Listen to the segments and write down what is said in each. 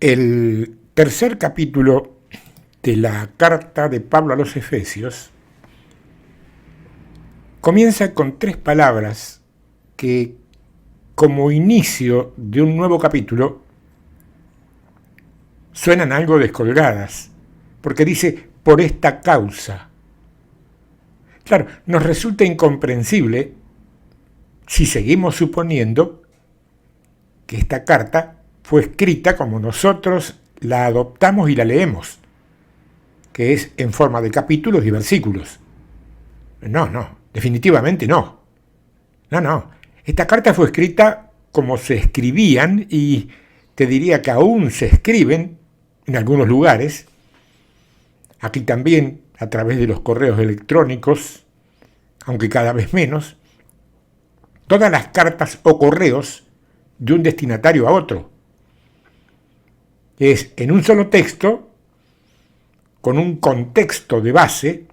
El tercer capítulo de la carta de Pablo a los Efesios comienza con 3 palabras que, como inicio de un nuevo capítulo, suenan algo descolgadas, porque dice, por esta causa. Claro, nos resulta incomprensible si seguimos suponiendo que esta carta fue escrita como nosotros la adoptamos y la leemos, que es en forma de capítulos y versículos. No, definitivamente no. No. Esta carta fue escrita como se escribían y te diría que aún se escriben en algunos lugares, aquí también a través de los correos electrónicos, aunque cada vez menos, todas las cartas o correos de un destinatario a otro. Es en un solo texto, con un contexto de base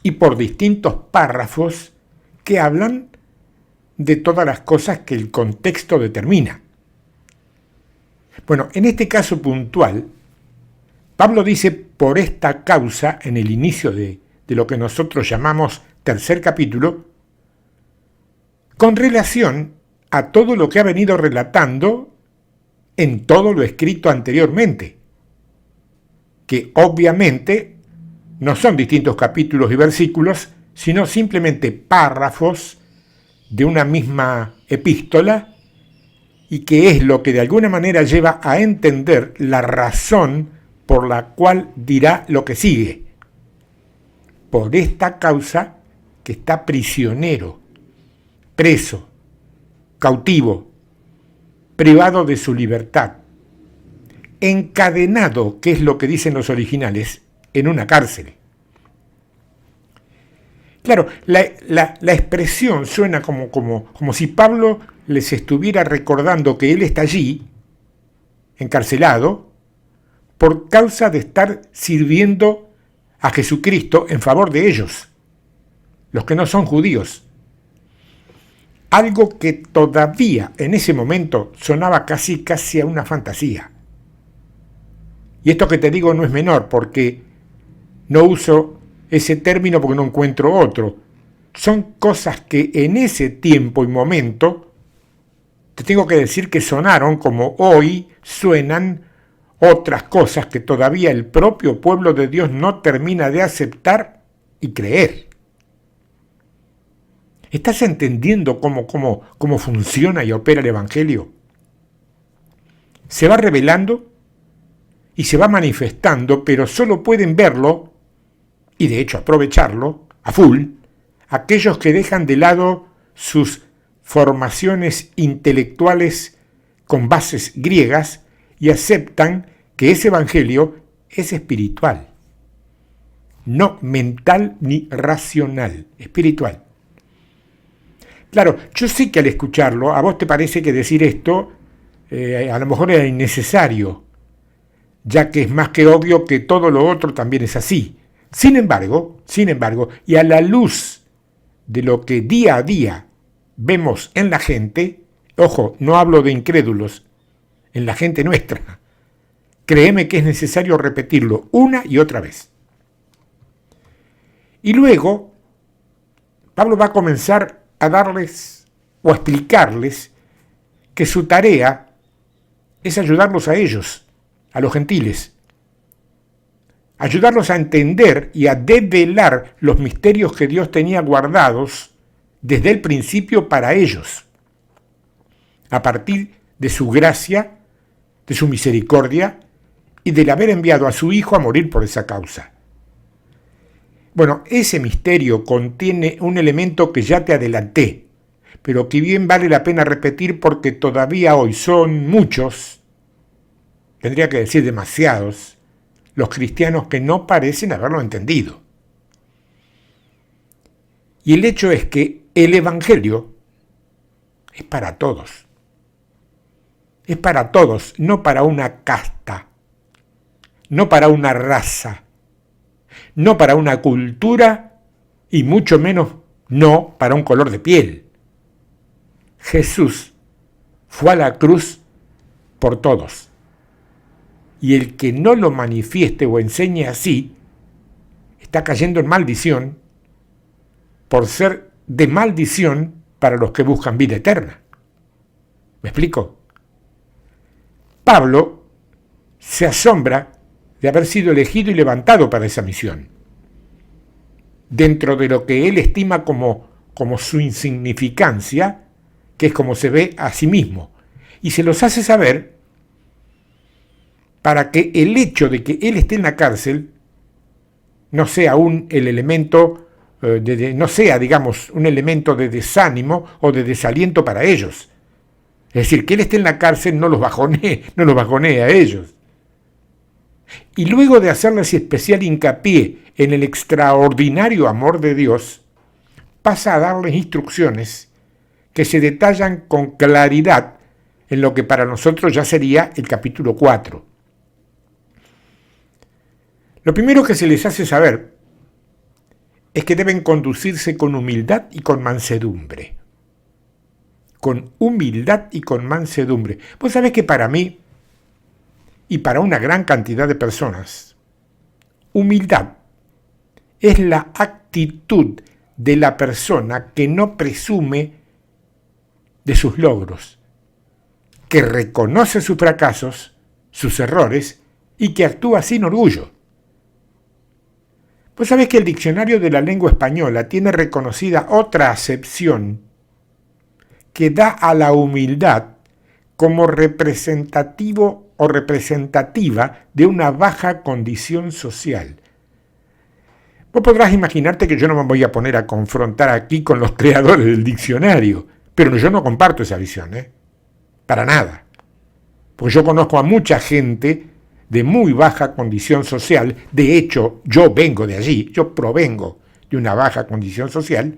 y por distintos párrafos que hablan de todas las cosas que el contexto determina. Bueno, en este caso puntual, Pablo dice por esta causa en el inicio de lo que nosotros llamamos tercer capítulo, con relación a todo lo que ha venido relatando en todo lo escrito anteriormente, que obviamente no son distintos capítulos y versículos, sino simplemente párrafos de una misma epístola, y que es lo que de alguna manera lleva a entender la razón por la cual dirá lo que sigue. Por esta causa que está prisionero, preso, cautivo, privado de su libertad, encadenado, que es lo que dicen los originales, en una cárcel. Claro, la expresión suena como si Pablo les estuviera recordando que él está allí, encarcelado, por causa de estar sirviendo a Jesucristo en favor de ellos, los que no son judíos. Algo que todavía en ese momento sonaba casi a una fantasía. Y esto que te digo no es menor, porque no uso ese término porque no encuentro otro. Son cosas que en ese tiempo y momento, te tengo que decir que sonaron como hoy suenan otras cosas que todavía el propio pueblo de Dios no termina de aceptar y creer. ¿Estás entendiendo cómo funciona y opera el Evangelio? Se va revelando y se va manifestando, pero solo pueden verlo, y de hecho aprovecharlo, a full, aquellos que dejan de lado sus formaciones intelectuales con bases griegas y aceptan que ese Evangelio es espiritual, no mental ni racional, espiritual. Claro, yo sé que al escucharlo, a vos te parece que decir esto a lo mejor era innecesario, ya que es más que obvio que todo lo otro también es así. Sin embargo, y a la luz de lo que día a día vemos en la gente, ojo, no hablo de incrédulos, en la gente nuestra, créeme que es necesario repetirlo una y otra vez. Y luego, Pablo va a comenzar a darles o a explicarles que su tarea es ayudarlos a ellos, a los gentiles, ayudarlos a entender y a develar los misterios que Dios tenía guardados desde el principio para ellos, a partir de su gracia, de su misericordia y del haber enviado a su Hijo a morir por esa causa. Bueno, ese misterio contiene un elemento que ya te adelanté, pero que bien vale la pena repetir porque todavía hoy son muchos, tendría que decir demasiados, los cristianos que no parecen haberlo entendido. Y el hecho es que el Evangelio es para todos. Es para todos, no para una casta, no para una raza, no para una cultura y mucho menos no para un color de piel. Jesús fue a la cruz por todos. y el que no lo manifieste o enseñe así, está cayendo en maldición por ser de maldición para los que buscan vida eterna. ¿Me explico? Pablo se asombra de haber sido elegido y levantado para esa misión, dentro de lo que él estima como su insignificancia, que es como se ve a sí mismo, y se los hace saber para que el hecho de que él esté en la cárcel no sea un elemento un elemento de desánimo o de desaliento para ellos. Es decir, que él esté en la cárcel no los bajonee a ellos. Y luego de hacerles especial hincapié en el extraordinario amor de Dios, pasa a darles instrucciones que se detallan con claridad en lo que para nosotros ya sería el capítulo 4. Lo primero que se les hace saber es que deben conducirse con humildad y con mansedumbre. Con humildad y con mansedumbre. Vos sabés que para mí, y para una gran cantidad de personas, humildad es la actitud de la persona que no presume de sus logros, que reconoce sus fracasos, sus errores y que actúa sin orgullo. Vos sabés que el diccionario de la lengua española tiene reconocida otra acepción que da a la humildad como representativo o representativa de una baja condición social. Vos podrás imaginarte que yo no me voy a poner a confrontar aquí con los creadores del diccionario, pero yo no comparto esa visión, para nada. Porque yo conozco a mucha gente de muy baja condición social, de hecho yo vengo de allí, yo provengo de una baja condición social,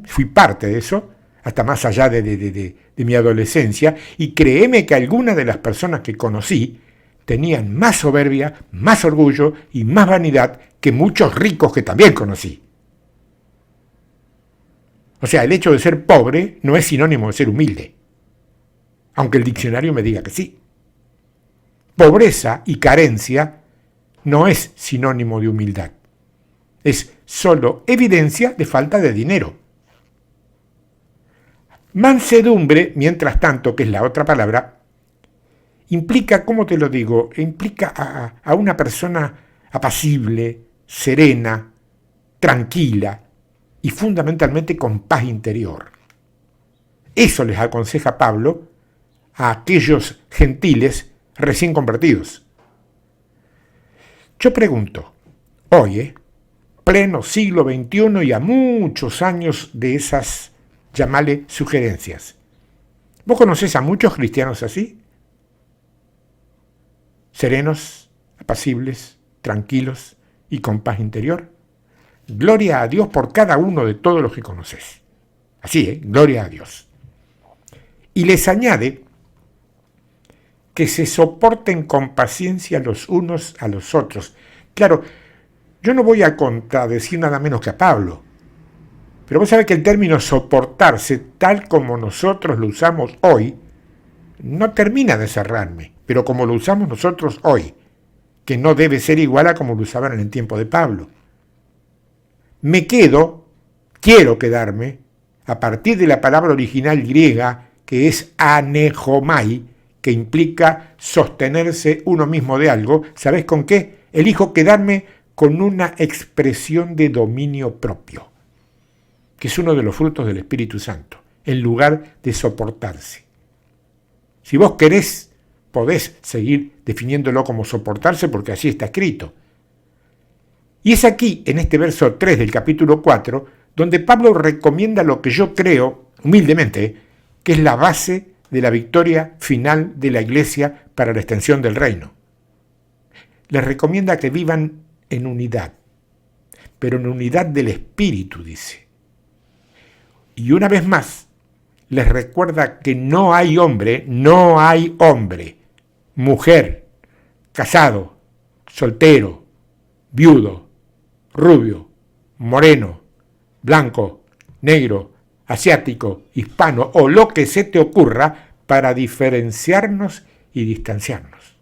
fui parte de eso, hasta más allá de mi adolescencia, y créeme que algunas de las personas que conocí tenían más soberbia, más orgullo y más vanidad que muchos ricos que también conocí. O sea, el hecho de ser pobre no es sinónimo de ser humilde, aunque el diccionario me diga que sí. Pobreza y carencia no es sinónimo de humildad, es solo evidencia de falta de dinero. Mansedumbre, mientras tanto, que es la otra palabra, implica, ¿cómo te lo digo? Implica a una persona apacible, serena, tranquila y fundamentalmente con paz interior. Eso les aconseja Pablo a aquellos gentiles recién convertidos. Yo pregunto, hoy, pleno siglo XXI y a muchos años de esas, llamale, sugerencias, ¿vos conocés a muchos cristianos así? Serenos, apacibles, tranquilos y con paz interior. Gloria a Dios por cada uno de todos los que conocés. Así, gloria a Dios. Y les añade que se soporten con paciencia los unos a los otros. Claro, yo no voy a contradecir nada menos que a Pablo, pero vos sabés que el término soportarse, tal como nosotros lo usamos hoy, no termina de cerrarme, pero como lo usamos nosotros hoy, que no debe ser igual a como lo usaban en el tiempo de Pablo. Quiero quedarme, a partir de la palabra original griega, que es anejomai, que implica sostenerse uno mismo de algo. ¿Sabés con qué? Elijo quedarme con una expresión de dominio propio, que es uno de los frutos del Espíritu Santo, en lugar de soportarse. Si vos querés, podés seguir definiéndolo como soportarse porque así está escrito. Y es aquí, en este verso 3 del capítulo 4, donde Pablo recomienda lo que yo creo, humildemente, que es la base de la victoria final de la Iglesia para la extensión del reino. Les recomienda que vivan en unidad, pero en unidad del Espíritu, dice. Y una vez más, les recuerda que no hay hombre, mujer, casado, soltero, viudo, rubio, moreno, blanco, negro, asiático, hispano o lo que se te ocurra para diferenciarnos y distanciarnos.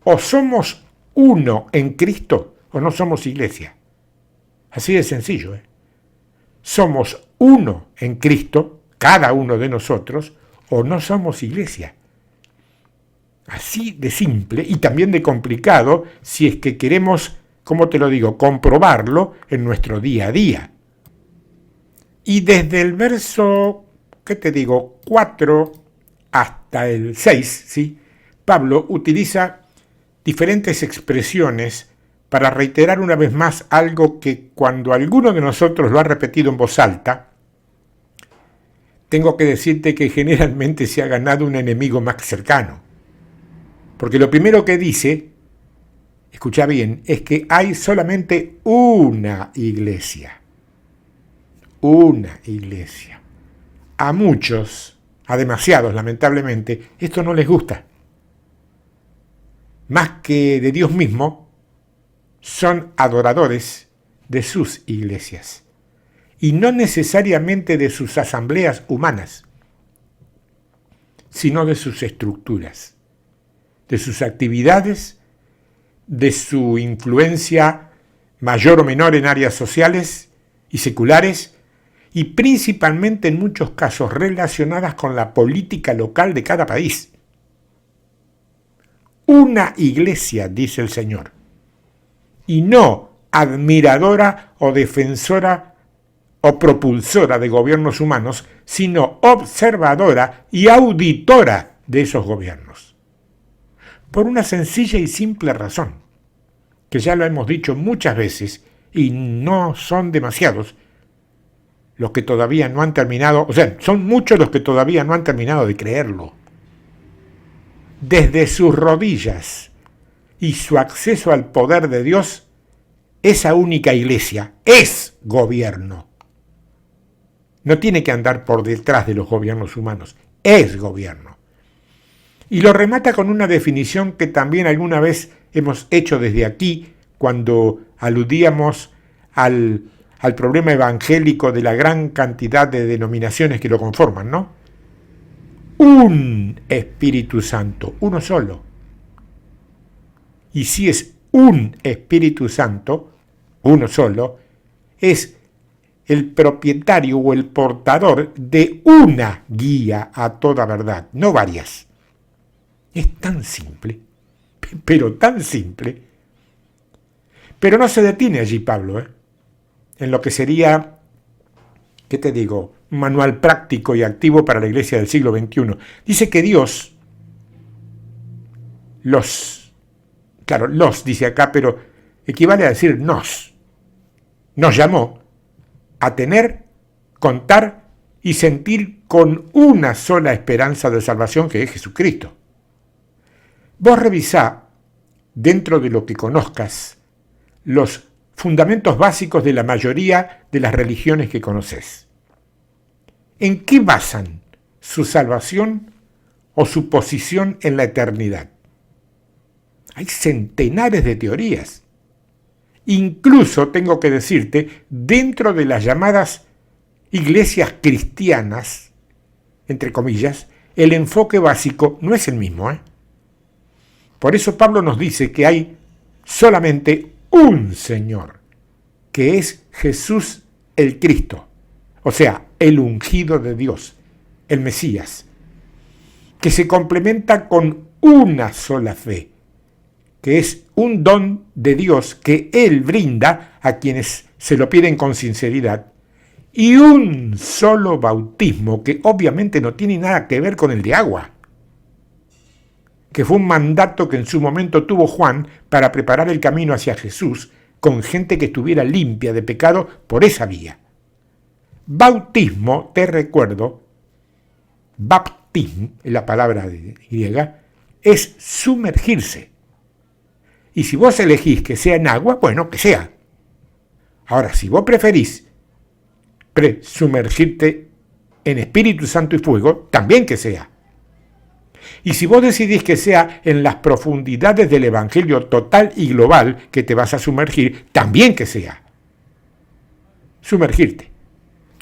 O somos uno en Cristo o no somos iglesia. Así de sencillo, ¿eh? Somos uno en Cristo, cada uno de nosotros, o no somos iglesia. Así de simple y también de complicado si es que queremos, como te lo digo, comprobarlo en nuestro día a día. Y desde el verso, 4 hasta el 6, ¿sí? Pablo utiliza diferentes expresiones para reiterar una vez más algo que cuando alguno de nosotros lo ha repetido en voz alta, tengo que decirte que generalmente se ha ganado un enemigo más cercano. Porque lo primero que dice, escucha bien, es que hay solamente una iglesia. Una iglesia. A muchos, a demasiados lamentablemente, esto no les gusta. Más que de Dios mismo, son adoradores de sus iglesias. Y no necesariamente de sus asambleas humanas, sino de sus estructuras, de sus actividades, de su influencia mayor o menor en áreas sociales y seculares, y principalmente en muchos casos relacionadas con la política local de cada país. Una iglesia, dice el Señor, y no admiradora o defensora o propulsora de gobiernos humanos, sino observadora y auditora de esos gobiernos. Por una sencilla y simple razón, que ya lo hemos dicho muchas veces, y no son demasiados los que todavía no han terminado, o sea, son muchos los que todavía no han terminado de creerlo. Desde sus rodillas y su acceso al poder de Dios, esa única iglesia es gobierno. No tiene que andar por detrás de los gobiernos humanos, es gobierno. Y lo remata con una definición que también alguna vez hemos hecho desde aquí, cuando aludíamos al problema evangélico de la gran cantidad de denominaciones que lo conforman, ¿no? Un Espíritu Santo, uno solo. Y si es un Espíritu Santo, uno solo, es el propietario o el portador de una guía a toda verdad, no varias. Es tan simple, pero tan simple. Pero no se detiene allí Pablo, en lo que sería, un manual práctico y activo para la iglesia del siglo XXI. Dice que Dios, los dice acá, pero equivale a decir nos llamó a tener, contar y sentir con una sola esperanza de salvación, que es Jesucristo. Vos revisá, dentro de lo que conozcas, los fundamentos básicos de la mayoría de las religiones que conoces. ¿En qué basan su salvación o su posición en la eternidad? Hay centenares de teorías. Incluso, tengo que decirte, dentro de las llamadas iglesias cristianas, entre comillas, el enfoque básico no es el mismo, Por eso Pablo nos dice que hay solamente un Señor, que es Jesús el Cristo, o sea, el ungido de Dios, el Mesías, que se complementa con una sola fe, que es un don de Dios que Él brinda a quienes se lo piden con sinceridad, y un solo bautismo que obviamente no tiene nada que ver con el de agua, que fue un mandato que en su momento tuvo Juan para preparar el camino hacia Jesús con gente que estuviera limpia de pecado por esa vía. Bautismo, te recuerdo, baptism, la palabra griega, es sumergirse. Y si vos elegís que sea en agua, bueno, que sea. Ahora, si vos preferís sumergirte en Espíritu Santo y fuego, también que sea. Y si vos decidís que sea en las profundidades del Evangelio total y global que te vas a sumergir, también que sea. Sumergirte.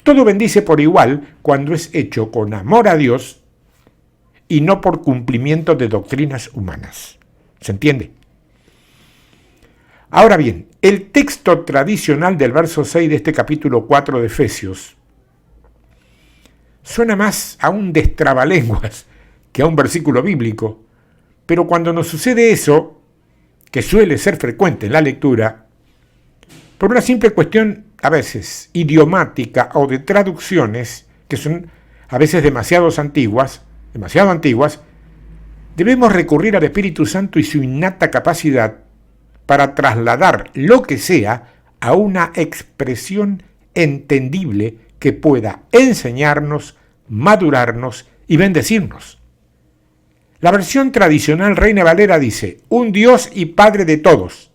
Todo bendice por igual cuando es hecho con amor a Dios y no por cumplimiento de doctrinas humanas. ¿Se entiende? Ahora bien, el texto tradicional del verso 6 de este capítulo 4 de Efesios suena más a un destrabalenguas que a un versículo bíblico, pero cuando nos sucede eso, que suele ser frecuente en la lectura, por una simple cuestión a veces idiomática o de traducciones que son a veces demasiado antiguas, debemos recurrir al Espíritu Santo y su innata capacidad para trasladar lo que sea a una expresión entendible que pueda enseñarnos, madurarnos y bendecirnos. La versión tradicional Reina Valera dice: un Dios y Padre de todos,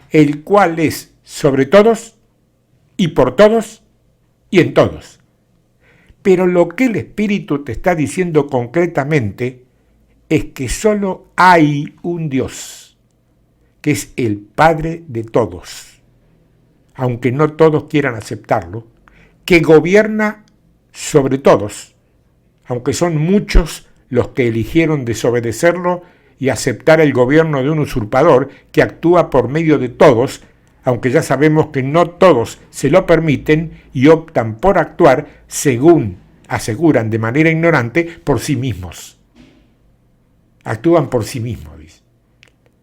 el cual es sobre todos y por todos y en todos. Pero lo que el Espíritu te está diciendo concretamente es que solo hay un Dios, que es el Padre de todos, aunque no todos quieran aceptarlo, que gobierna sobre todos, aunque son muchos los que eligieron desobedecerlo y aceptar el gobierno de un usurpador que actúa por medio de todos, aunque ya sabemos que no todos se lo permiten y optan por actuar según aseguran de manera ignorante por sí mismos. Actúan por sí mismos, dice.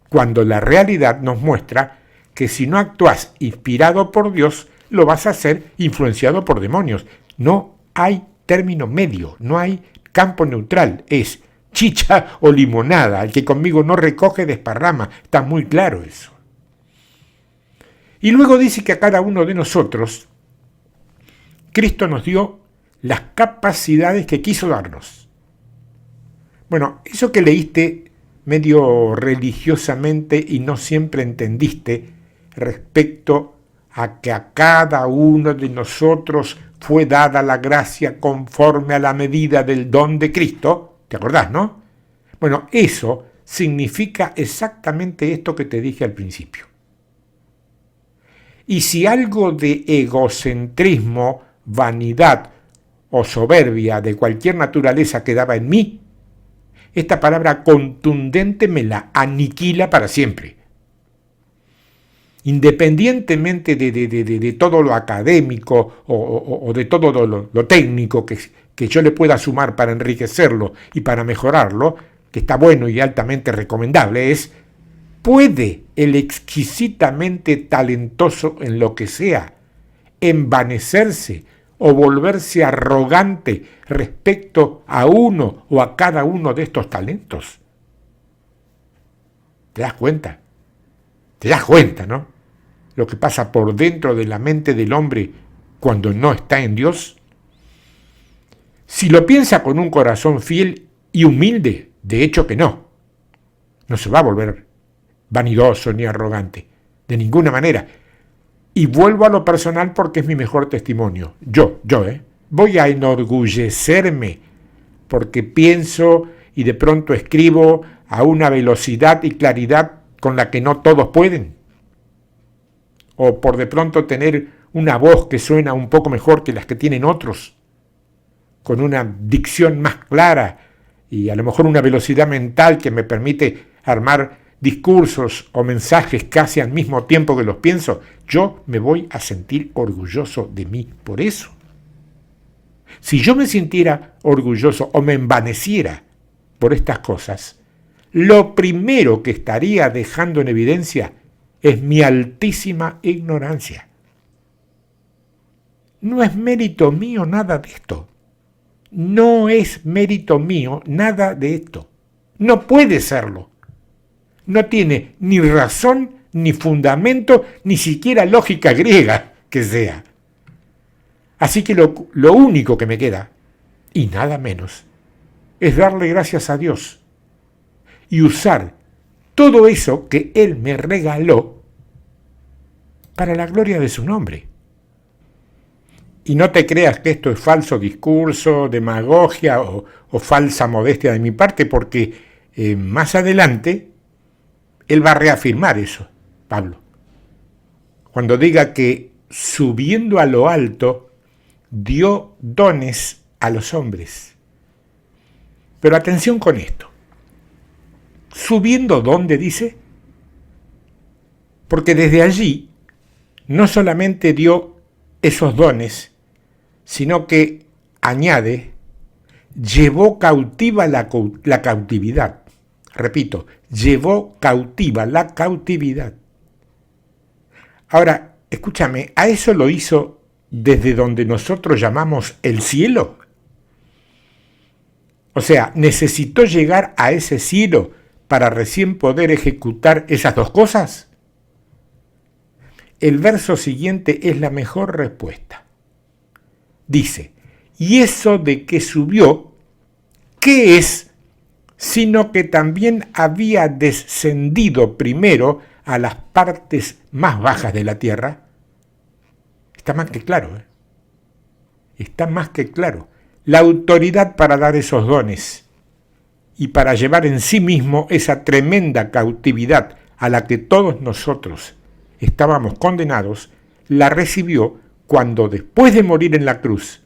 Cuando la realidad nos muestra que si no actúas inspirado por Dios, lo vas a hacer influenciado por demonios. No hay término medio, no hay campo neutral, es chicha o limonada. El que conmigo no recoge desparrama, está muy claro eso. Y luego dice que a cada uno de nosotros Cristo nos dio las capacidades que quiso darnos. Bueno, eso que leíste medio religiosamente y no siempre entendiste respecto a que a cada uno de nosotros fue dada la gracia conforme a la medida del don de Cristo, ¿te acordás, no? Bueno, eso significa exactamente esto que te dije al principio. Y si algo de egocentrismo, vanidad o soberbia de cualquier naturaleza quedaba en mí, esta palabra contundente me la aniquila para siempre. Independientemente de todo lo académico o de todo lo técnico que yo le pueda sumar para enriquecerlo y para mejorarlo, que está bueno y altamente recomendable, ¿puede el exquisitamente talentoso en lo que sea envanecerse o volverse arrogante respecto a uno o a cada uno de estos talentos? ¿Te das cuenta? ¿Te das cuenta, no? Lo que pasa por dentro de la mente del hombre cuando no está en Dios. Si lo piensa con un corazón fiel y humilde, de hecho que no se va a volver vanidoso ni arrogante, de ninguna manera. Y vuelvo a lo personal porque es mi mejor testimonio. Yo, voy a enorgullecerme porque pienso y de pronto escribo a una velocidad y claridad con la que no todos pueden. O por de pronto tener una voz que suena un poco mejor que las que tienen otros, con una dicción más clara y a lo mejor una velocidad mental que me permite armar discursos o mensajes casi al mismo tiempo que los pienso. Yo me voy a sentir orgulloso de mí por eso. Si yo me sintiera orgulloso o me envaneciera por estas cosas, lo primero que estaría dejando en evidencia es mi altísima ignorancia. No es mérito mío nada de esto. No es mérito mío nada de esto. No puede serlo. No tiene ni razón, ni fundamento, ni siquiera lógica griega que sea. Así que lo único que me queda, y nada menos, es darle gracias a Dios y usar todo eso que Él me regaló para la gloria de su nombre. Y no te creas que esto es falso discurso, demagogia o falsa modestia de mi parte, porque más adelante Él va a reafirmar eso, Pablo, cuando diga que subiendo a lo alto dio dones a los hombres. Pero atención con esto. ¿Subiendo dónde dice? Porque desde allí no solamente dio esos dones, sino que añade, llevó cautiva la cautividad. Repito, llevó cautiva la cautividad. Ahora, escúchame, ¿a eso lo hizo desde donde nosotros llamamos el cielo? O sea, ¿necesitó llegar a ese cielo para recién poder ejecutar esas dos cosas? El verso siguiente es la mejor respuesta. Dice, y eso de que subió, ¿qué es? Sino que también había descendido primero a las partes más bajas de la tierra. Está más que claro, ¿eh? Está más que claro. La autoridad para dar esos dones y para llevar en sí mismo esa tremenda cautividad a la que todos nosotros estábamos condenados, la recibió cuando después de morir en la cruz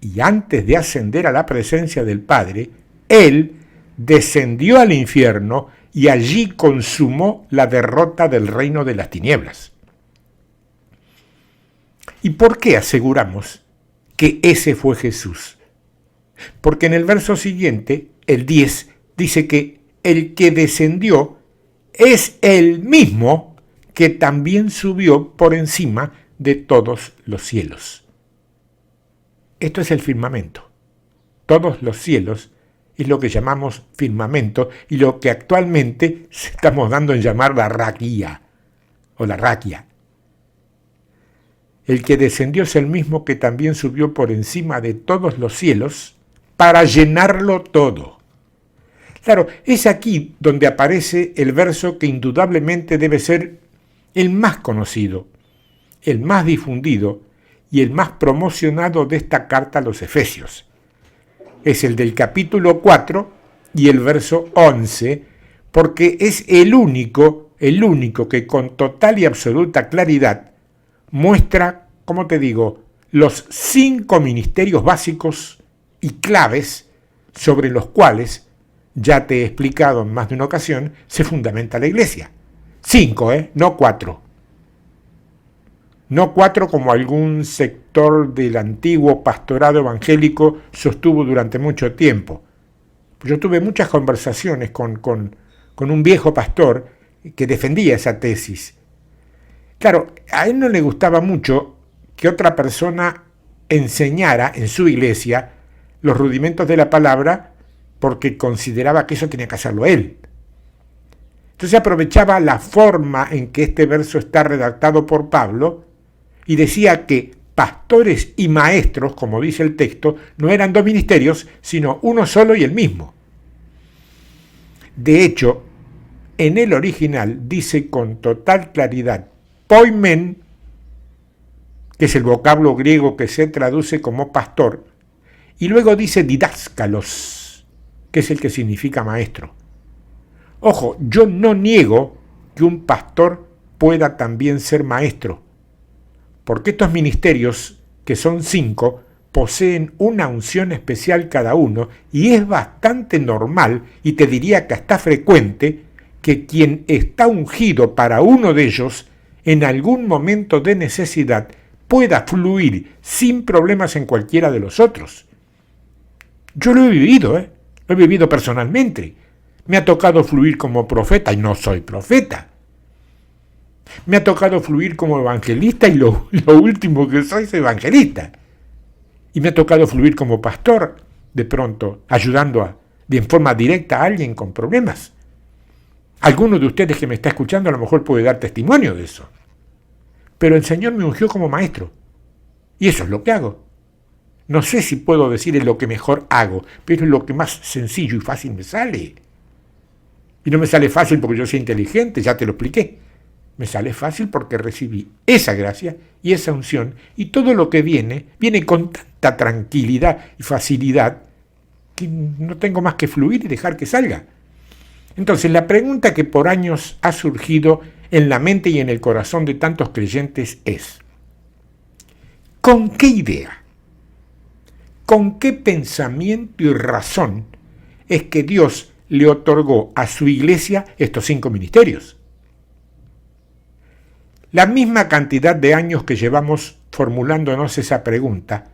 y antes de ascender a la presencia del Padre, Él descendió al infierno y allí consumó la derrota del reino de las tinieblas. ¿Y por qué aseguramos que ese fue Jesús? Porque en el verso siguiente, el 10, dice que el que descendió es el mismo que también subió por encima de todos los cielos. Esto es el firmamento. Todos los cielos es lo que llamamos firmamento y lo que actualmente estamos dando en llamar la raquía o la raquia. El que descendió es el mismo que también subió por encima de todos los cielos para llenarlo todo. Claro, es aquí donde aparece el verso que indudablemente debe ser el más conocido, el más difundido y el más promocionado de esta carta a los Efesios. Es el del capítulo 4 y el verso 11, porque es el único que con total y absoluta claridad muestra, como te digo, los 5 ministerios básicos y claves sobre los cuales, ya te he explicado en más de una ocasión, se fundamenta la Iglesia. 5, no 4. No 4 como algún sector del antiguo pastorado evangélico sostuvo durante mucho tiempo. Yo tuve muchas conversaciones con un viejo pastor que defendía esa tesis. Claro, a él no le gustaba mucho que otra persona enseñara en su iglesia los rudimentos de la palabra porque consideraba que eso tenía que hacerlo él. Entonces aprovechaba la forma en que este verso está redactado por Pablo y decía que pastores y maestros, como dice el texto, no eran 2 ministerios, sino uno solo y el mismo. De hecho, en el original dice con total claridad poimen, que es el vocablo griego que se traduce como pastor, y luego dice didáskalos, que es el que significa maestro. Ojo, yo no niego que un pastor pueda también ser maestro, porque estos ministerios, que son 5, poseen una unción especial cada uno, y es bastante normal, y te diría que hasta frecuente, que quien está ungido para uno de ellos, en algún momento de necesidad, pueda fluir sin problemas en cualquiera de los otros. Yo lo he vivido, lo he vivido personalmente. Me ha tocado fluir como profeta y no soy profeta. Me ha tocado fluir como evangelista y lo último que soy es evangelista. Y me ha tocado fluir como pastor, de pronto, ayudando en forma directa a alguien con problemas. Alguno de ustedes que me está escuchando a lo mejor puede dar testimonio de eso. Pero el Señor me ungió como maestro. Y eso es lo que hago. No sé si puedo decir es lo que mejor hago, pero es lo que más sencillo y fácil me sale. Y no me sale fácil porque yo soy inteligente, ya te lo expliqué. Me sale fácil porque recibí esa gracia y esa unción, y todo lo que viene con tanta tranquilidad y facilidad que no tengo más que fluir y dejar que salga. Entonces, la pregunta que por años ha surgido en la mente y en el corazón de tantos creyentes es: ¿con qué idea, con qué pensamiento y razón es que Dios le otorgó a su iglesia estos 5 ministerios. La misma cantidad de años que llevamos formulándonos esa pregunta,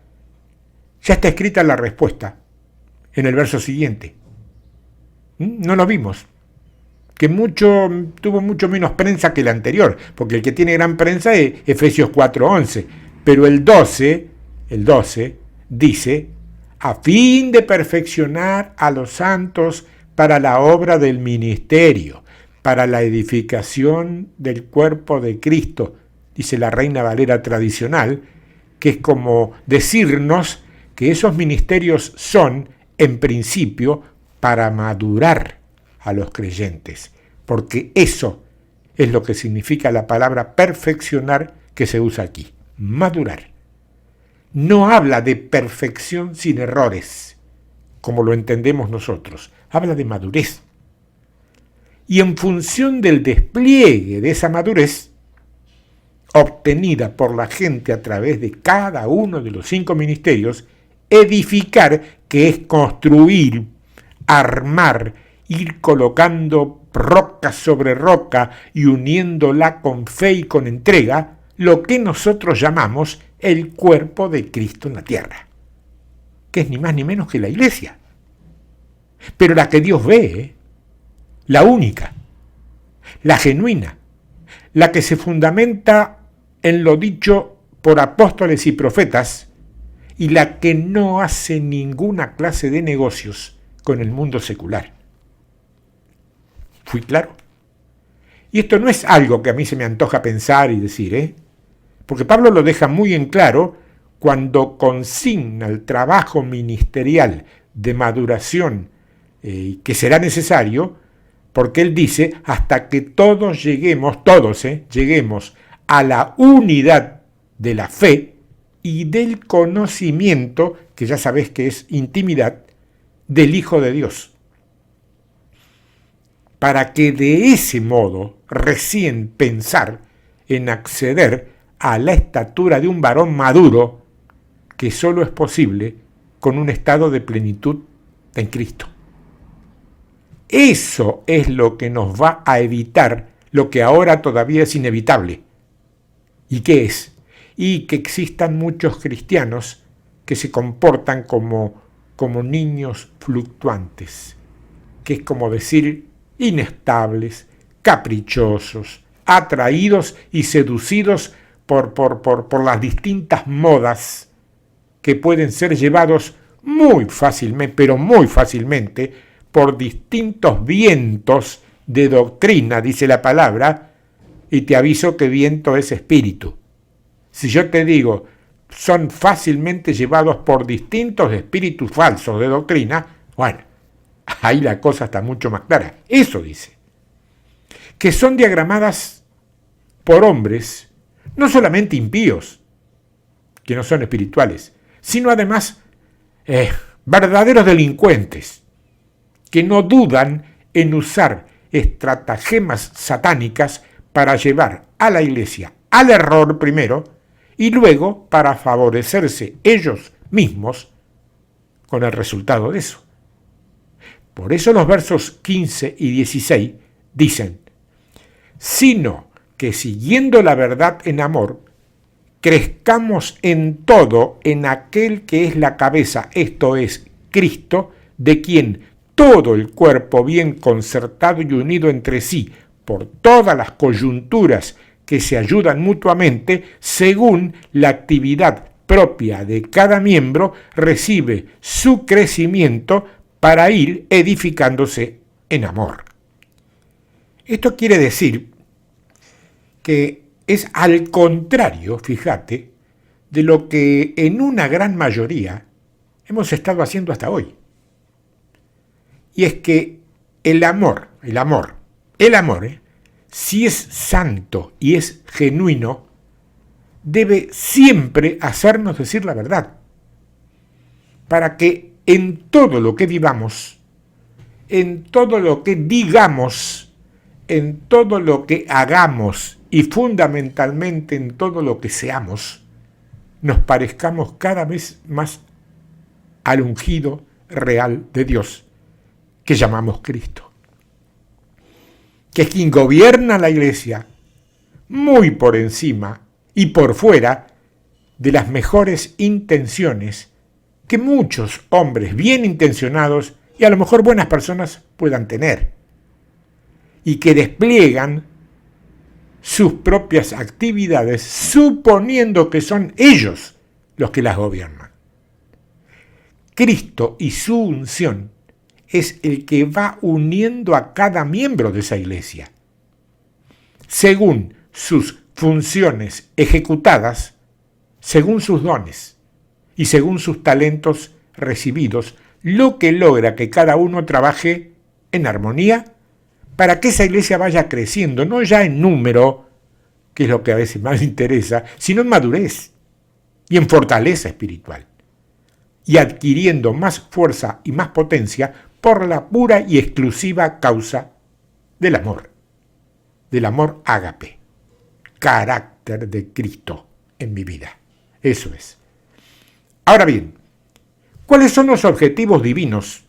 ya está escrita la respuesta en el verso siguiente. No lo vimos, que tuvo mucho menos prensa que el anterior, porque el que tiene gran prensa es Efesios 4:11, pero el 12 dice, a fin de perfeccionar a los santos para la obra del ministerio, para la edificación del cuerpo de Cristo, dice la Reina Valera tradicional, que es como decirnos que esos ministerios son, en principio, para madurar a los creyentes, porque eso es lo que significa la palabra perfeccionar que se usa aquí, madurar. No habla de perfección sin errores, como lo entendemos nosotros, habla de madurez. Y en función del despliegue de esa madurez, obtenida por la gente a través de cada uno de los 5 ministerios, edificar, que es construir, armar, ir colocando roca sobre roca y uniéndola con fe y con entrega, lo que nosotros llamamos el cuerpo de Cristo en la tierra, que es ni más ni menos que la iglesia, pero la que Dios ve, la única, la genuina, la que se fundamenta en lo dicho por apóstoles y profetas y la que no hace ninguna clase de negocios con el mundo secular. ¿Fui claro? Y esto no es algo que a mí se me antoja pensar y decir, porque Pablo lo deja muy en claro cuando consigna el trabajo ministerial de maduración que será necesario, porque él dice, hasta que todos lleguemos a la unidad de la fe y del conocimiento, que ya sabés que es intimidad, del Hijo de Dios. Para que de ese modo recién pensar en acceder a la estatura de un varón maduro, que solo es posible con un estado de plenitud en Cristo. Eso es lo que nos va a evitar lo que ahora todavía es inevitable. ¿Y qué es? Y que existan muchos cristianos que se comportan como niños fluctuantes, que es como decir inestables, caprichosos, atraídos y seducidos por las distintas modas que pueden ser llevados muy fácilmente, pero muy fácilmente, por distintos vientos de doctrina, dice la palabra, y te aviso que viento es espíritu. Si yo te digo, son fácilmente llevados por distintos espíritus falsos de doctrina, bueno, ahí la cosa está mucho más clara. Eso dice. Que son diagramadas por hombres, no solamente impíos, que no son espirituales, sino además verdaderos delincuentes, que no dudan en usar estratagemas satánicas para llevar a la iglesia al error primero y luego para favorecerse ellos mismos con el resultado de eso. Por eso los versos 15 y 16 dicen, sino que siguiendo la verdad en amor, crezcamos en todo en aquel que es la cabeza, esto es, Cristo, de quien todo el cuerpo bien concertado y unido entre sí por todas las coyunturas que se ayudan mutuamente según la actividad propia de cada miembro, recibe su crecimiento para ir edificándose en amor. Esto quiere decir que es al contrario, fíjate, de lo que en una gran mayoría hemos estado haciendo hasta hoy. Y es que el amor, si es santo y es genuino, debe siempre hacernos decir la verdad, para que en todo lo que vivamos, en todo lo que digamos, en todo lo que hagamos y fundamentalmente en todo lo que seamos, nos parezcamos cada vez más al ungido real de Dios, que llamamos Cristo, que es quien gobierna la iglesia muy por encima y por fuera de las mejores intenciones que muchos hombres bien intencionados y a lo mejor buenas personas puedan tener, y que despliegan sus propias actividades suponiendo que son ellos los que las gobiernan. Cristo y su unción es el que va uniendo a cada miembro de esa iglesia, según sus funciones ejecutadas, según sus dones y según sus talentos recibidos, lo que logra que cada uno trabaje en armonía para que esa iglesia vaya creciendo, no ya en número, que es lo que a veces más interesa, sino en madurez y en fortaleza espiritual, y adquiriendo más fuerza y más potencia por la pura y exclusiva causa del amor ágape, carácter de Cristo en mi vida. Eso es. Ahora bien, ¿cuáles son los objetivos divinos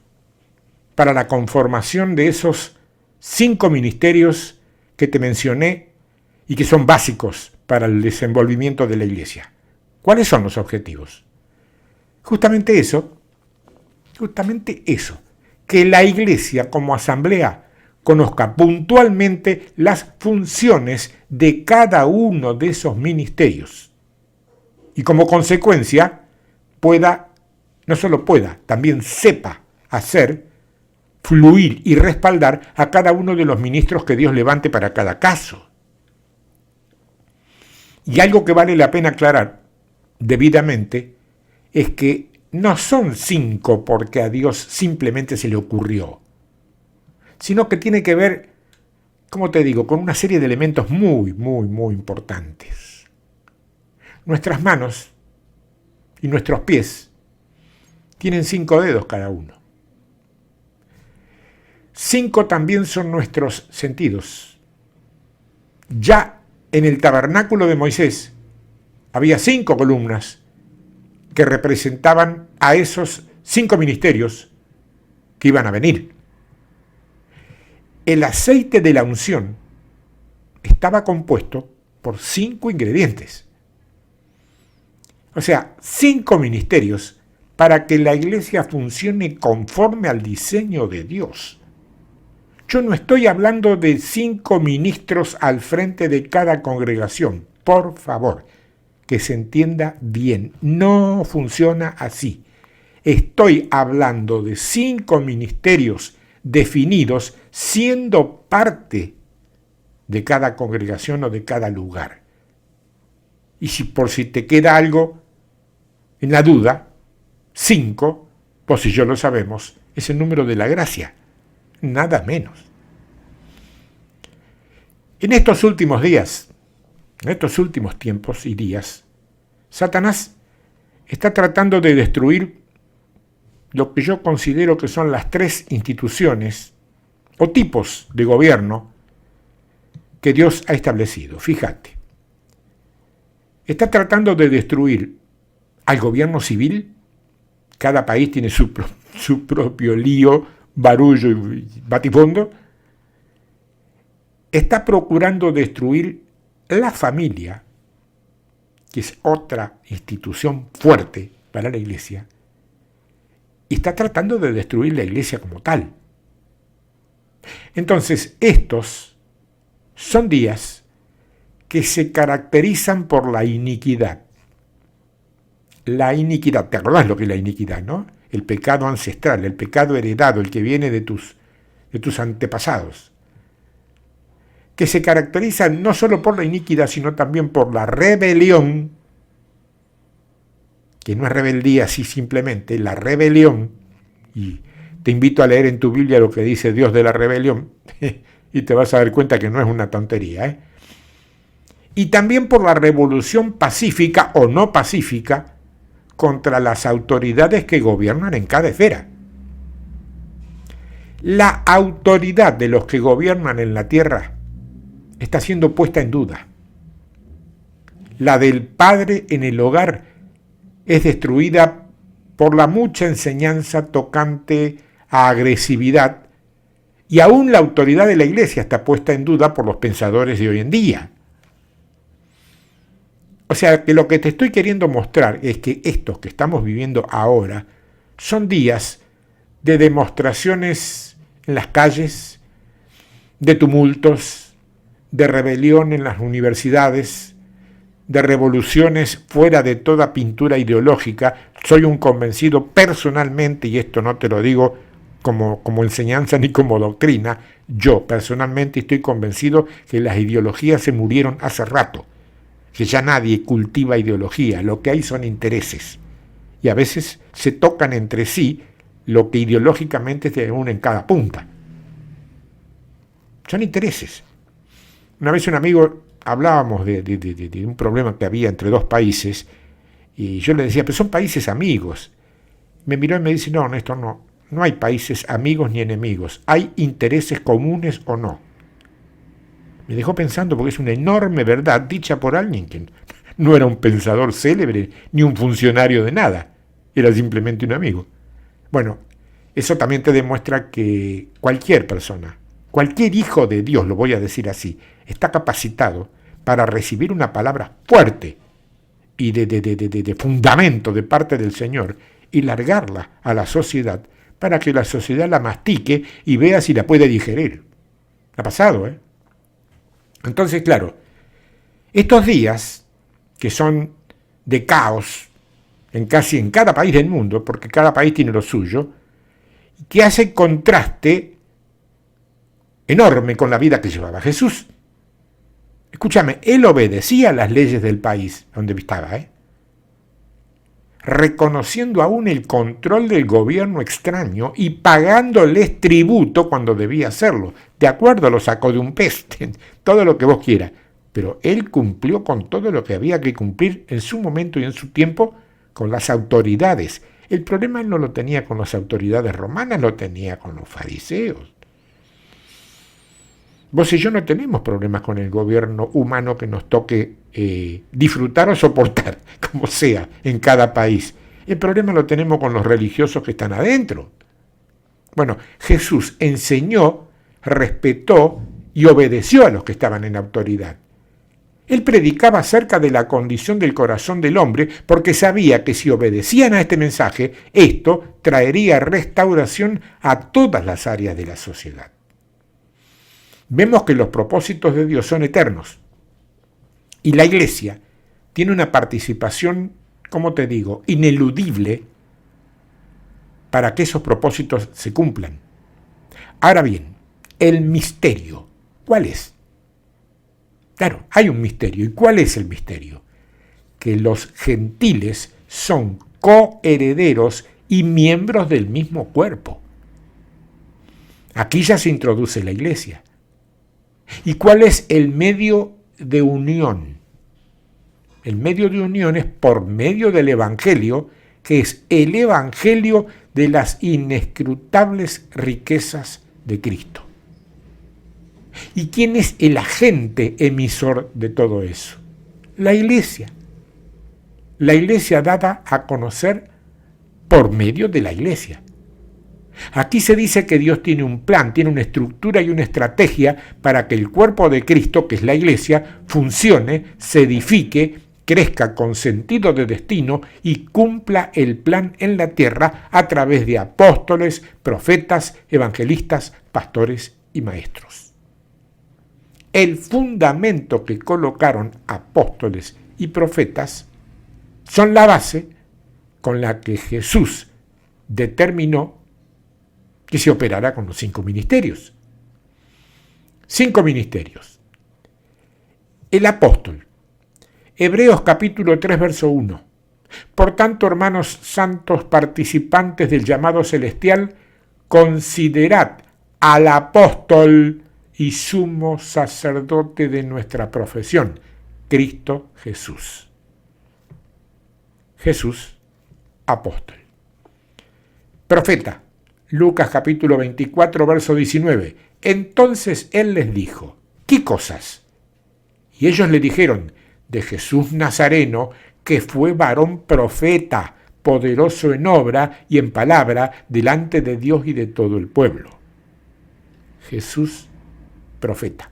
para la conformación de esos 5 ministerios que te mencioné y que son básicos para el desenvolvimiento de la iglesia? ¿Cuáles son los objetivos? Justamente eso, que la iglesia como asamblea conozca puntualmente las funciones de cada uno de esos ministerios y como consecuencia también sepa hacer, fluir y respaldar a cada uno de los ministros que Dios levante para cada caso. Y algo que vale la pena aclarar debidamente es que no son 5 porque a Dios simplemente se le ocurrió, sino que tiene que ver, como te digo, con una serie de elementos muy, muy, muy importantes. Nuestras manos y nuestros pies tienen 5 dedos cada uno. 5 también son nuestros sentidos. Ya en el tabernáculo de Moisés había 5 columnas que representaban a esos 5 ministerios que iban a venir. El aceite de la unción estaba compuesto por 5 ingredientes. O sea, 5 ministerios para que la iglesia funcione conforme al diseño de Dios. Yo no estoy hablando de 5 ministros al frente de cada congregación. Por favor, que se entienda bien. No funciona así. Estoy hablando de 5 ministerios definidos siendo parte de cada congregación o de cada lugar. Y si te queda algo en la duda, 5, pues si yo lo sabemos, es el número de la gracia, nada menos. En estos últimos días, en estos últimos tiempos y días, Satanás está tratando de destruir lo que yo considero que son las 3 instituciones o tipos de gobierno que Dios ha establecido. Fíjate, está tratando de destruir al gobierno civil. Cada país tiene su propio lío, barullo y batifondo. Está procurando destruir la familia, que es otra institución fuerte para la iglesia, y está tratando de destruir la iglesia como tal. Entonces, estos son días que se caracterizan por la iniquidad. La iniquidad, ¿te acordás lo que es la iniquidad, no? El pecado ancestral, el pecado heredado, el que viene de tus antepasados, que se caracteriza no solo por la iniquidad, sino también por la rebelión, que no es rebeldía así simplemente, la rebelión, y te invito a leer en tu Biblia lo que dice Dios de la rebelión, y te vas a dar cuenta que no es una tontería, y también por la revolución pacífica o no pacífica contra las autoridades que gobiernan en cada esfera. La autoridad de los que gobiernan en la tierra está siendo puesta en duda. La del padre en el hogar es destruida por la mucha enseñanza tocante a agresividad Y aún la autoridad de la Iglesia está puesta en duda por los pensadores de hoy en día. O sea, que lo que te estoy queriendo mostrar es que estos que estamos viviendo ahora son días de demostraciones en las calles, de tumultos, de rebelión en las universidades, de revoluciones fuera de toda pintura ideológica. Soy un convencido personalmente, y esto no te lo digo como enseñanza ni como doctrina, yo personalmente estoy convencido que las ideologías se murieron hace rato, que ya nadie cultiva ideología, lo que hay son intereses, y a veces se tocan entre sí lo que ideológicamente se une en cada punta. Son intereses. Una vez un amigo hablábamos de un problema que había entre dos países, y yo le decía, pero son países amigos. Me miró y me dice, no, Néstor, no hay países amigos ni enemigos, hay intereses comunes o no. Me dejó pensando porque es una enorme verdad dicha por alguien que no era un pensador célebre ni un funcionario de nada, era simplemente un amigo. Bueno, eso también te demuestra que cualquier persona, cualquier hijo de Dios, lo voy a decir así, está capacitado para recibir una palabra fuerte y de fundamento de parte del Señor y largarla a la sociedad para que la sociedad la mastique y vea si la puede digerir. Ha pasado, ¿eh? Entonces, claro, estos días que son de caos casi en cada país del mundo, porque cada país tiene lo suyo, que hace contraste enorme con la vida que llevaba Jesús. Escúchame, él obedecía las leyes del país donde estaba, reconociendo aún el control del gobierno extraño y pagándoles tributo cuando debía hacerlo. De acuerdo, lo sacó de un pez, todo lo que vos quieras. Pero él cumplió con todo lo que había que cumplir en su momento y en su tiempo con las autoridades. El problema él no lo tenía con las autoridades romanas, lo tenía con los fariseos. Vos y yo no tenemos problemas con el gobierno humano que nos toque disfrutar o soportar, como sea, en cada país. El problema lo tenemos con los religiosos que están adentro. Bueno, Jesús enseñó, respetó y obedeció a los que estaban en autoridad. Él predicaba acerca de la condición del corazón del hombre porque sabía que si obedecían a este mensaje, esto traería restauración a todas las áreas de la sociedad. Vemos que los propósitos de Dios son eternos y la Iglesia tiene una participación, como te digo, ineludible para que esos propósitos se cumplan. Ahora bien, el misterio, ¿cuál es? Claro, hay un misterio. ¿Y cuál es el misterio? Que los gentiles son coherederos y miembros del mismo cuerpo. Aquí ya se introduce la Iglesia. ¿Y cuál es el medio de unión? El medio de unión es por medio del Evangelio, que es el Evangelio de las inescrutables riquezas de Cristo. ¿Y quién es el agente emisor de todo eso? La Iglesia. La Iglesia dada a conocer por medio de la Iglesia. Aquí se dice que Dios tiene un plan, tiene una estructura y una estrategia para que el cuerpo de Cristo, que es la Iglesia, funcione, se edifique, crezca con sentido de destino y cumpla el plan en la tierra a través de apóstoles, profetas, evangelistas, pastores y maestros. El fundamento que colocaron apóstoles y profetas son la base con la que Jesús determinó que se operará con los 5 ministerios. 5 ministerios. El apóstol. Hebreos capítulo 3, verso 1. Por tanto, hermanos santos participantes del llamado celestial, considerad al apóstol y sumo sacerdote de nuestra profesión, Cristo Jesús. Jesús, apóstol. Profeta. Lucas capítulo 24, verso 19. Entonces él les dijo, ¿qué cosas? Y ellos le dijeron, de Jesús Nazareno, que fue varón profeta, poderoso en obra y en palabra, delante de Dios y de todo el pueblo. Jesús, profeta.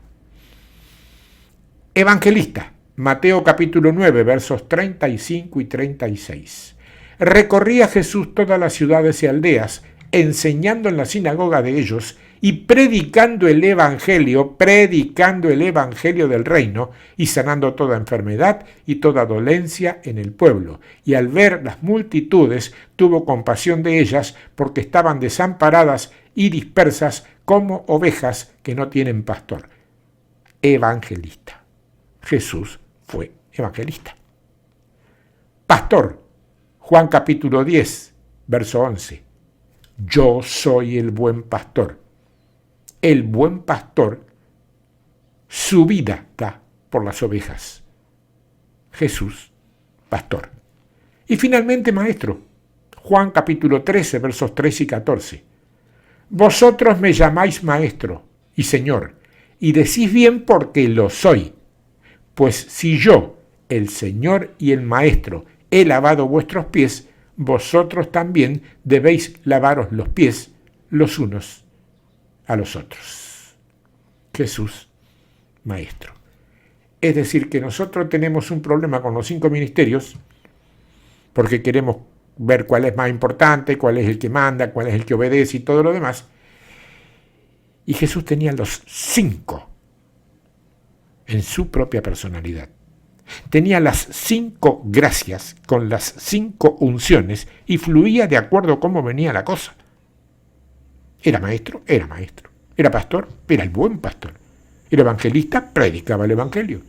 Evangelista, Mateo capítulo 9, versos 35 y 36. Recorría Jesús todas las ciudades y aldeas, enseñando en la sinagoga de ellos y predicando el evangelio del reino y sanando toda enfermedad y toda dolencia en el pueblo. Y al ver las multitudes, tuvo compasión de ellas porque estaban desamparadas y dispersas como ovejas que no tienen pastor. Evangelista. Jesús fue evangelista. Pastor. Juan capítulo 10, verso 11. Yo soy el buen pastor. El buen pastor su vida da por las ovejas. Jesús, pastor. Y finalmente, maestro. Juan capítulo 13, versos 13 y 14. Vosotros me llamáis maestro y señor, y decís bien porque lo soy. Pues si yo, el Señor y el Maestro, he lavado vuestros pies, vosotros también debéis lavaros los pies los unos a los otros. Jesús, Maestro. Es decir, que nosotros tenemos un problema con los 5 ministerios, porque queremos ver cuál es más importante, cuál es el que manda, cuál es el que obedece y todo lo demás. Y Jesús tenía los 5 en su propia personalidad. Tenía las 5 gracias con las 5 unciones y fluía de acuerdo a cómo venía la cosa. Era maestro, era maestro. Era pastor, era el buen pastor. Era evangelista, predicaba el evangelio.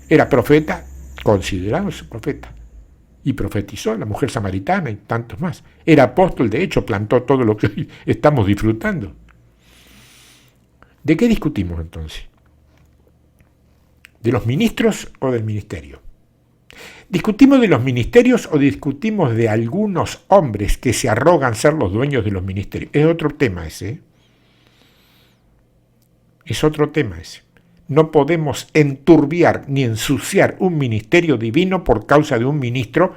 Era profeta, considerado su profeta. Y profetizó a la mujer samaritana y tantos más. Era apóstol, de hecho, plantó todo lo que hoy estamos disfrutando. ¿De qué discutimos entonces? ¿De los ministros o del ministerio? ¿Discutimos de los ministerios o discutimos de algunos hombres que se arrogan ser los dueños de los ministerios? Es otro tema ese. Es otro tema ese. No podemos enturbiar ni ensuciar un ministerio divino por causa de un ministro,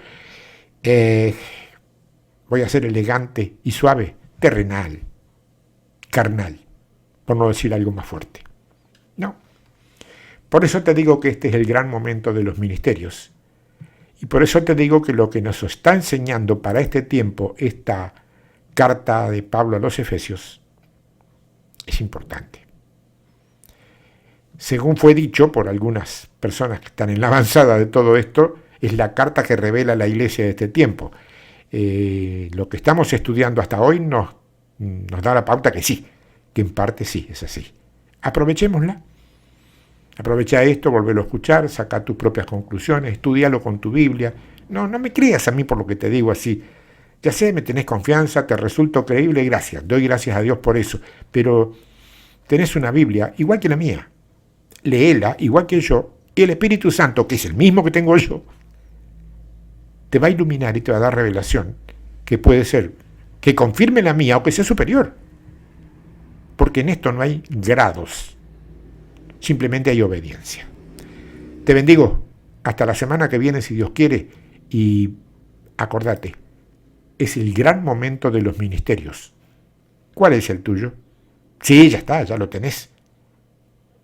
voy a ser elegante y suave, terrenal, carnal, por no decir algo más fuerte. No. Por eso te digo que este es el gran momento de los ministerios. Y por eso te digo que lo que nos está enseñando para este tiempo, esta carta de Pablo a los Efesios, es importante. Según fue dicho por algunas personas que están en la avanzada de todo esto, es la carta que revela la iglesia de este tiempo. Lo que estamos estudiando hasta hoy nos da la pauta que sí, que en parte sí, es así. Aprovechémosla. Aprovecha esto, volverlo a escuchar, saca tus propias conclusiones, estúdialo con tu Biblia. No me creas a mí por lo que te digo así. Ya sé, me tenés confianza, te resulto creíble, gracias. Doy gracias a Dios por eso. Pero tenés una Biblia igual que la mía. Léela igual que yo, y el Espíritu Santo, que es el mismo que tengo yo, te va a iluminar y te va a dar revelación, que puede ser que confirme la mía o que sea superior. Porque en esto no hay grados. Simplemente hay obediencia. Te bendigo. Hasta la semana que viene, si Dios quiere. Y acordate, es el gran momento de los ministerios. ¿Cuál es el tuyo? Sí, ya está, ya lo tenés.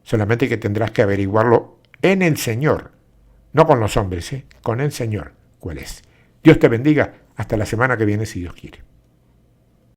Solamente que tendrás que averiguarlo en el Señor. No con los hombres, con el Señor. ¿Cuál es? Dios te bendiga. Hasta la semana que viene, si Dios quiere.